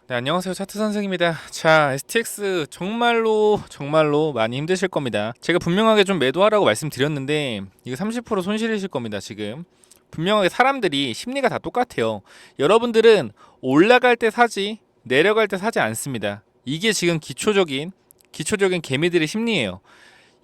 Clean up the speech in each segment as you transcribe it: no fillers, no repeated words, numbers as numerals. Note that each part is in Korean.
네, 안녕하세요. 차트 선생입니다. 자, STX 정말로 많이 힘드실 겁니다. 제가 분명하게 좀 매도하라고 말씀드렸는데 이거 30% 손실이실 겁니다, 지금. 분명하게 사람들이 심리가 다 똑같아요. 여러분들은 올라갈 때 사지, 내려갈 때 사지 않습니다. 이게 지금 기초적인 개미들의 심리예요.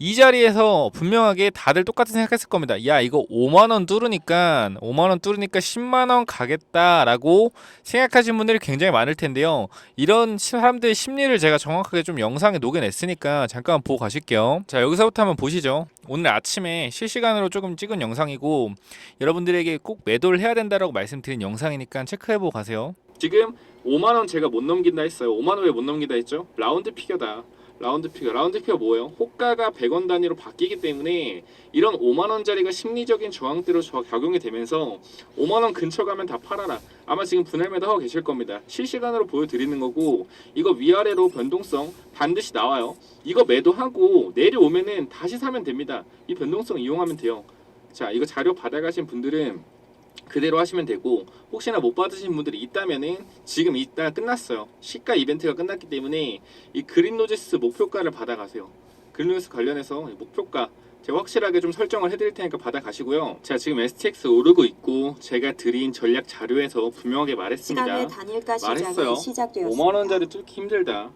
이 자리에서 분명하게 다들 똑같이 생각했을 겁니다. 야, 이거 5만원 뚫으니까 10만원 가겠다라고 생각하신 분들이 굉장히 많을 텐데요. 이런 사람들의 심리를 제가 정확하게 좀 영상에 녹여냈으니까 잠깐 보고 가실게요. 자, 여기서부터 한번 보시죠. 오늘 아침에 실시간으로 조금 찍은 영상이고 여러분들에게 꼭 매도를 해야 된다라고 말씀드린 영상이니까 체크해보고 가세요. 지금 5만원 제가 못 넘긴다 했어요. 5만원 왜 못 넘긴다 했죠? 라운드 피겨다. 라운드 피겨 뭐예요? 호가가 100원 단위로 바뀌기 때문에 이런 5만원짜리가 심리적인 저항대로 작용이 되면서 5만원 근처 가면 다 팔아라. 아마 지금 분할 매도 하고 계실 겁니다. 실시간으로 보여드리는 거고, 이거 위아래로 변동성 반드시 나와요. 이거 매도하고 내려오면은 다시 사면 됩니다. 이 변동성 이용하면 돼요. 자, 이거 자료 받아가신 분들은 그대로 하시면 되고, 혹시나 못 받으신 분들이 있다면은 지금 이따 끝났어요. 시가 이벤트가 끝났기 때문에 이 그린로지스 목표가를 받아가세요. 그린로지스 관련해서 목표가 제가 확실하게 좀 설정을 해드릴 테니까 받아가시고요. 자, 지금 STX 오르고 있고 제가 드린 전략 자료에서 분명하게 말했습니다. 시간의 단일가 말했어요. 시장이 시작되었습니다. 5만원짜리 뚫기 힘들다.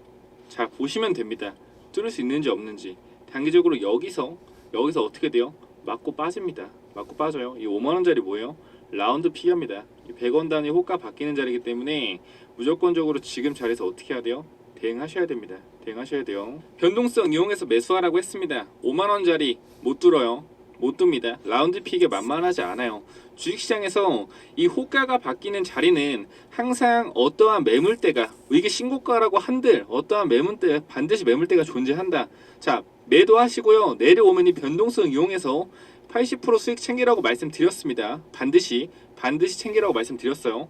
자, 보시면 됩니다. 뚫을 수 있는지 없는지. 단기적으로 여기서 어떻게 돼요? 맞고 빠집니다. 맞고 빠져요. 이 5만원짜리 뭐예요? 라운드 피겨입니다. 100원 단위 호가 바뀌는 자리이기 때문에 무조건적으로 지금 자리에서 어떻게 해야 돼요? 대응하셔야 됩니다. 대응하셔야 돼요. 변동성 이용해서 매수하라고 했습니다. 5만원짜리 못 뚫어요. 못 둡니다. 라운드 피겨 만만하지 않아요. 주식시장에서 이 호가가 바뀌는 자리는 항상 어떠한 매물대가, 이게 신고가라고 한들 어떠한 매물대, 반드시 매물대가 존재한다. 자, 매도하시고요. 내려오면 이 변동성 이용해서 80% 수익 챙기라고 말씀드렸습니다. 반드시 챙기라고 말씀드렸어요.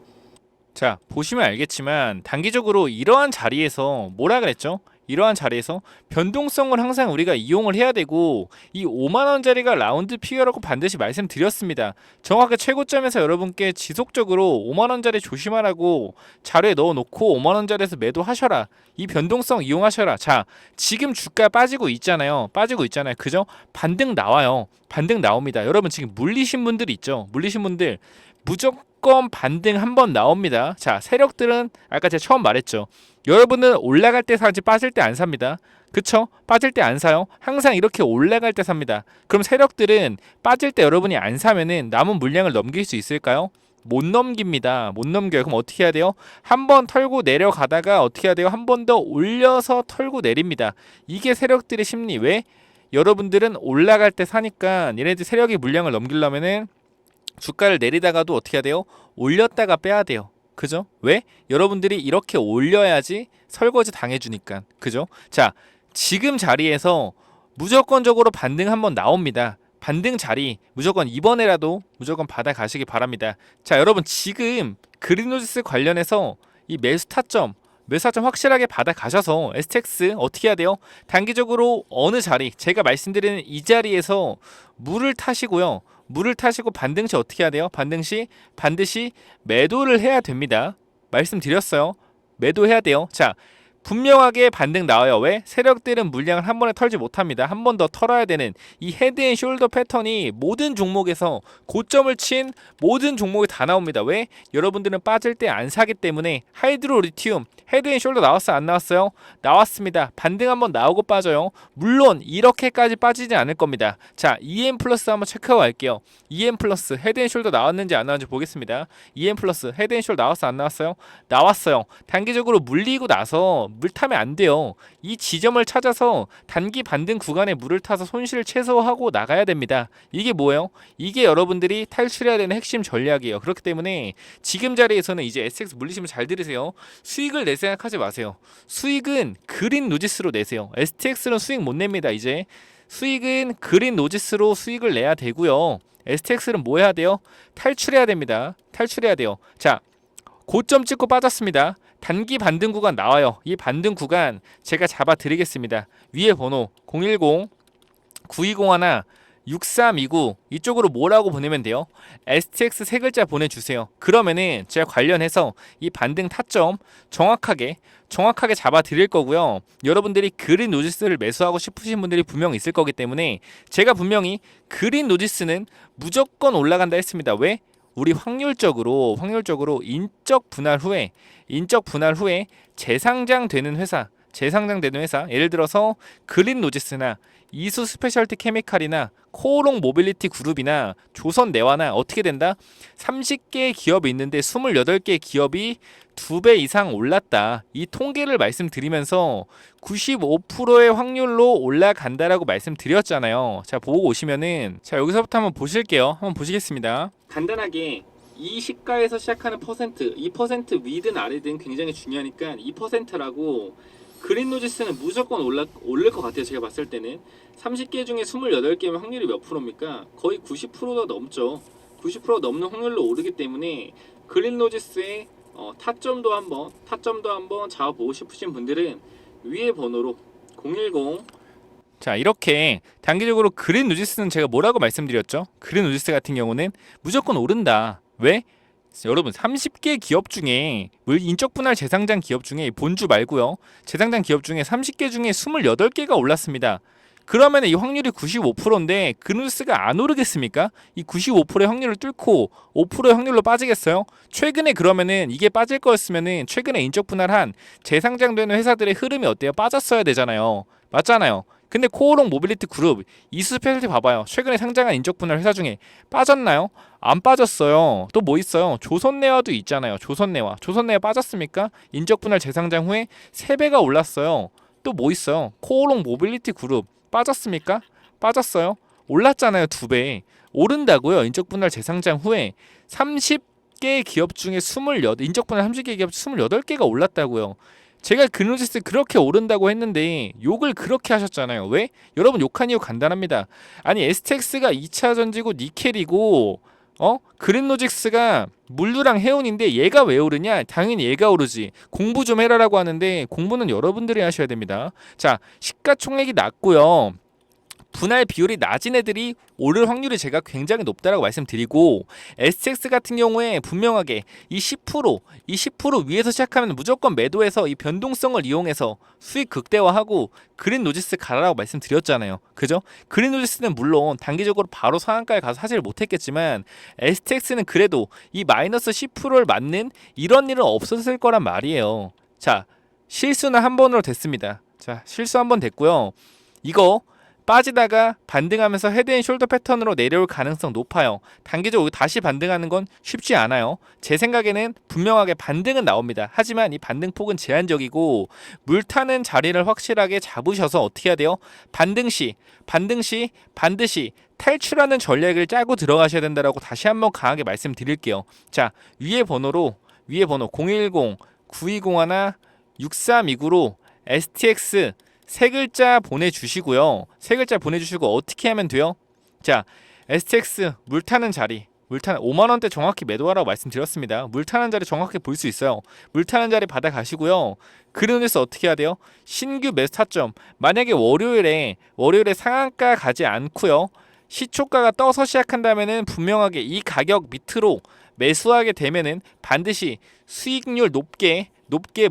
자, 보시면 알겠지만 단기적으로 이러한 자리에서 뭐라 그랬죠? 이러한 자리에서 변동성을 항상 우리가 이용을 해야 되고, 이 5만원짜리가 라운드 피겨라고 반드시 말씀드렸습니다. 정확하게 최고점에서 여러분께 지속적으로 5만원짜리 조심하라고 자료에 넣어놓고 5만원짜리에서 매도하셔라. 이 변동성 이용하셔라. 자, 지금 주가 빠지고 있잖아요. 그죠? 반등 나와요. 반등 나옵니다. 여러분 지금 물리신 분들 있죠? 물리신 분들 무조건 반등 한번 나옵니다. 자, 세력들은 아까 제가 처음 말했죠. 여러분은 올라갈 때 사지 빠질 때 안 삽니다. 그쵸? 빠질 때 안 사요. 항상 이렇게 올라갈 때 삽니다. 그럼 세력들은 빠질 때 여러분이 안 사면은 남은 물량을 넘길 수 있을까요? 못 넘깁니다. 못 넘겨요. 그럼 어떻게 해야 돼요? 한 번 털고 내려가다가 어떻게 해야 돼요? 한 번 더 올려서 털고 내립니다. 이게 세력들의 심리. 왜? 여러분들은 올라갈 때 사니까 얘네들 세력이 물량을 넘기려면은 주가를 내리다가도 어떻게 해야 돼요? 올렸다가 빼야 돼요. 그죠? 왜? 여러분들이 이렇게 올려야지 설거지 당해주니까. 그죠? 자, 지금 자리에서 무조건적으로 반등 한번 나옵니다. 반등 자리 무조건 이번에라도 무조건 받아가시기 바랍니다. 자, 여러분 지금 그린로지스 관련해서 이 매수 타점 확실하게 받아가셔서 STX 어떻게 해야 돼요? 단기적으로 어느 자리, 제가 말씀드리는 이 자리에서 물을 타시고요. 물을 타시고 반등 시 어떻게 해야 돼요? 반등 시 반드시 매도를 해야 됩니다. 말씀드렸어요. 매도해야 돼요. 자, 분명하게 반등 나와요. 왜? 세력들은 물량을 한 번에 털지 못합니다. 한 번 더 털어야 되는 이 헤드 앤 숄더 패턴이 모든 종목에서 고점을 친 모든 종목에 다 나옵니다. 왜? 여러분들은 빠질 때 안 사기 때문에. 하이드로 리튬 헤드 앤 숄더 나왔어요? 안 나왔어요? 나왔습니다. 반등 한번 나오고 빠져요. 물론 이렇게까지 빠지지 않을 겁니다. 자, EM 플러스 한번 체크하고 갈게요. EM 플러스 헤드 앤 숄더 나왔는지 안 나왔는지 보겠습니다. EM 플러스 헤드 앤 숄더 나왔어? 안 나왔어요? 나왔어요. 단기적으로 물리고 나서 물 타면 안 돼요. 이 지점을 찾아서 단기 반등 구간에 물을 타서 손실을 최소화하고 나가야 됩니다. 이게 뭐예요? 이게 여러분들이 탈출해야 되는 핵심 전략이에요. 그렇기 때문에 지금 자리에서는 이제 STX 물리시면 잘 들으세요. 수익을 낼 생각하지 마세요. 수익은 그린 로지스로 내세요. STX는 수익 못 냅니다. 이제 수익은 그린 로지스로 수익을 내야 되고요. STX는 뭐 해야 돼요? 탈출해야 됩니다. 탈출해야 돼요. 자, 고점 찍고 빠졌습니다. 단기 반등 구간 나와요. 이 반등 구간 제가 잡아 드리겠습니다. 위에 번호 010 9201 6329 이쪽으로 뭐라고 보내면 돼요? STX 세 글자 보내주세요. 그러면은 제가 관련해서 이 반등 타점 정확하게 잡아 드릴 거고요. 여러분들이 그린 노지스를 매수하고 싶으신 분들이 분명 있을 거기 때문에 제가 분명히 그린 노지스는 무조건 올라간다 했습니다. 왜? 우리 확률적으로 인적 분할 후에 재상장되는 회사, 예를 들어서 그린 노지스나 이수 스페셜티 케미칼이나 코오롱 모빌리티 그룹이나 조선내화나 어떻게 된다? 30개의 기업이 있는데 28개의 기업이 2배 이상 올랐다. 이 통계를 말씀드리면서 95%의 확률로 올라간다라고 말씀드렸잖아요. 자, 보고 오시면은 자, 여기서부터 한번 보실게요. 한번 보시겠습니다. 간단하게 이 시가에서 시작하는 퍼센트, 이 퍼센트 위든 아래든 굉장히 중요하니까 이 퍼센트라고 그린 노지스는 무조건 오를 것 같아요. 제가 봤을 때는 30개 중에 28개면 확률이 몇 프로입니까? 거의 90%가 넘죠. 90% 넘는 확률로 오르기 때문에 그린 노지스의 타점도 한번 잡아보고 싶으신 분들은 위에 번호로 010 자, 이렇게 단기적으로 그린 누지스는 제가 뭐라고 말씀드렸죠? 그린 누지스 같은 경우는 무조건 오른다. 왜? 여러분 30개 기업 중에 인적 분할 재상장 기업 중에 본주 말고요. 재상장 기업 중에 30개 중에 28개가 올랐습니다. 그러면 이 확률이 95%인데 그누스가 안 오르겠습니까? 이 95%의 확률을 뚫고 5%의 확률로 빠지겠어요? 최근에 그러면은 이게 빠질 거였으면은 최근에 인적 분할한 재상장되는 회사들의 흐름이 어때요? 빠졌어야 되잖아요. 맞잖아요. 근데 코오롱 모빌리티 그룹, 이수스페셜티 봐봐요. 최근에 상장한 인적 분할 회사 중에 빠졌나요? 안 빠졌어요. 또 뭐 있어요? 조선내화도 있잖아요. 조선내화 빠졌습니까? 인적 분할 재상장 후에 3배가 올랐어요. 또 뭐 있어요? 코오롱 모빌리티 그룹 빠졌습니까? 빠졌어요. 올랐잖아요. 2배. 오른다고요. 인적 분할 재상장 후에 30개 기업 중에 28, 인적 분할 30개 기업 28개가 올랐다고요. 제가 그누지스 그렇게 오른다고 했는데 욕을 그렇게 하셨잖아요. 왜? 여러분 욕한 이유 간단합니다. 아니 STX가 2차 전지고 니켈이고 그린로직스가 물류랑 해운인데 얘가 왜 오르냐? 당연히 얘가 오르지. 공부 좀 해라라고 하는데 공부는 여러분들이 하셔야 됩니다. 자, 시가총액이 낮고요. 분할 비율이 낮은 애들이 오를 확률이 제가 굉장히 높다라고 말씀드리고 STX 같은 경우에 분명하게 이 10% 위에서 시작하면 무조건 매도해서 이 변동성을 이용해서 수익 극대화하고 그린 노지스 가라라고 말씀드렸잖아요. 그죠? 그린 노지스는 물론 단기적으로 바로 상한가에 가서 사지를 못했겠지만 STX는 그래도 이 마이너스 10%를 맞는 이런 일은 없었을 거란 말이에요. 자, 실수는 한 번으로 됐습니다. 자, 실수 한 번 됐고요. 이거 빠지다가 반등하면서 헤드앤숄더 패턴으로 내려올 가능성 높아요. 단기적으로 다시 반등하는 건 쉽지 않아요. 제 생각에는 분명하게 반등은 나옵니다. 하지만 이 반등폭은 제한적이고 물타는 자리를 확실하게 잡으셔서 어떻게 해야 돼요? 반등 시 반드시 탈출하는 전략을 짜고 들어가셔야 된다라고 다시 한번 강하게 말씀드릴게요. 자, 위에 번호 010-9201 6329로 STX 세 글자 보내주시고요. 세 글자 보내주시고 어떻게 하면 돼요? 자, STX 물타는 자리 5만원대 정확히 매도하라고 말씀드렸습니다. 물타는 자리 정확히 볼 수 있어요. 물타는 자리 받아가시고요. 그린노지스 어떻게 해야 돼요? 신규 매수 타점. 만약에 월요일에 상한가 가지 않고요. 시초가가 떠서 시작한다면은 분명하게 이 가격 밑으로 매수하게 되면은 반드시 수익률 높게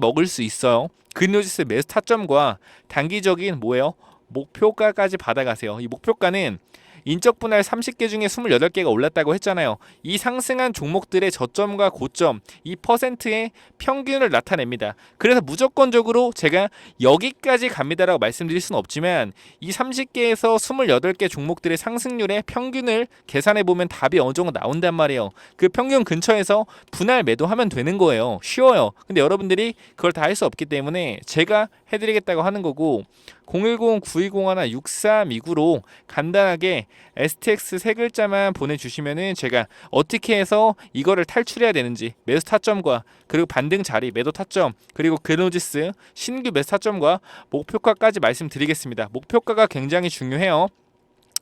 먹을 수 있어요. 그린노지스 매수 타점과 단기적인 뭐예요? 목표가까지 받아가세요. 이 목표가는 인적 분할 30개 중에 28개가 올랐다고 했잖아요. 이 상승한 종목들의 저점과 고점, 이 퍼센트의 평균을 나타냅니다. 그래서 무조건적으로 제가 여기까지 갑니다라고 말씀드릴 수는 없지만 이 30개에서 28개 종목들의 상승률의 평균을 계산해 보면 답이 어느 정도 나온단 말이에요. 그 평균 근처에서 분할 매도하면 되는 거예요. 쉬워요. 근데 여러분들이 그걸 다 할 수 없기 때문에 제가 해드리겠다고 하는 거고 010-9201-6329로 간단하게 STX 세 글자만 보내주시면은 제가 어떻게 해서 이거를 탈출해야 되는지 매수 타점과 그리고 반등 자리 매도 타점 그리고 그노지스 신규 매수 타점과 목표가까지 말씀드리겠습니다. 목표가가 굉장히 중요해요.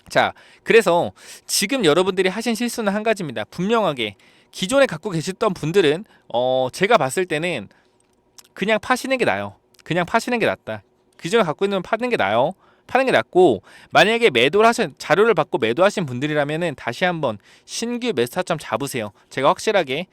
자, 그래서 지금 여러분들이 하신 실수는 한 가지입니다. 분명하게 기존에 갖고 계셨던 분들은 제가 봤을 때는 그냥 파시는 게 나아요. 그냥 파시는 게 낫다. 기존에 갖고 있는 파는 게 나아요. 파는 게 낫고, 만약에 매도를 하신 자료를 받고 매도하신 분들이라면은 다시 한번 신규 매수 타점 잡으세요. 제가 확실하게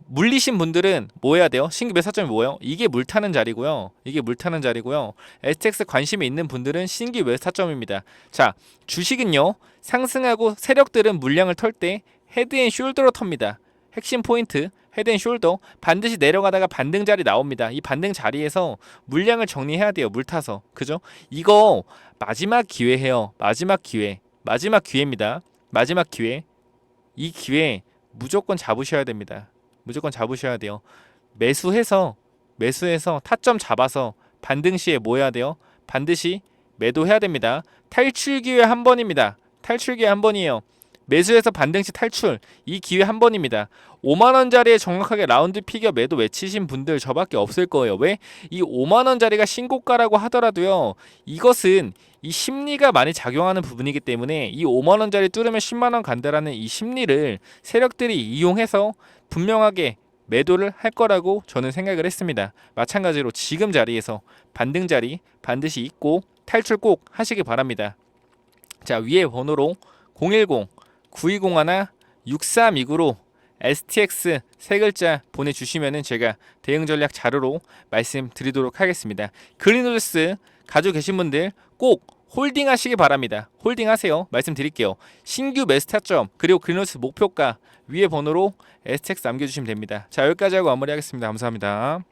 물리신 분들은 뭐 해야 돼요? 신규 매수 타점이 뭐예요? 이게 물 타는 자리고요. 이게 물 타는 자리고요. STX 관심이 있는 분들은 신규 매수 타점입니다. 자, 주식은요. 상승하고 세력들은 물량을 털 때 헤드앤숄더로 텁니다. 핵심 포인트 헤드앤숄더 반드시 내려가다가 반등 자리 나옵니다. 이 반등 자리에서 물량을 정리해야 돼요. 물 타서. 그죠? 이거 마지막 기회예요. 마지막 기회입니다. 마지막 기회. 이 기회 무조건 잡으셔야 됩니다. 무조건 잡으셔야 돼요. 매수해서 타점 잡아서 반등 시에 뭐 해야 돼요? 반드시 매도해야 됩니다. 탈출 기회 한 번입니다. 탈출 기회 한 번이에요. 매수해서 반등 시 탈출. 이 기회 한 번입니다. 5만 원짜리에 정확하게 라운드 피겨 매도 외치신 분들 저밖에 없을 거예요. 왜? 이 5만 원짜리가 신고가라고 하더라도요. 이것은 이 심리가 많이 작용하는 부분이기 때문에 이 5만 원짜리 뚫으면 10만 원 간다라는 이 심리를 세력들이 이용해서 분명하게 매도를 할 거라고 저는 생각을 했습니다. 마찬가지로 지금 자리에서 반등 자리 반드시 있고 탈출 꼭 하시기 바랍니다. 자, 위에 번호로 010-9201-6329로 STX 세 글자 보내주시면은 제가 대응 전략 자료로 말씀드리도록 하겠습니다. 그린우드스 가지고 계신 분들 꼭 홀딩 하시기 바랍니다. 홀딩 하세요. 말씀드릴게요. 신규 매수 타점 그리고 그린우드스 목표가 위에 번호로 STX 남겨주시면 됩니다. 자, 여기까지 하고 마무리하겠습니다. 감사합니다.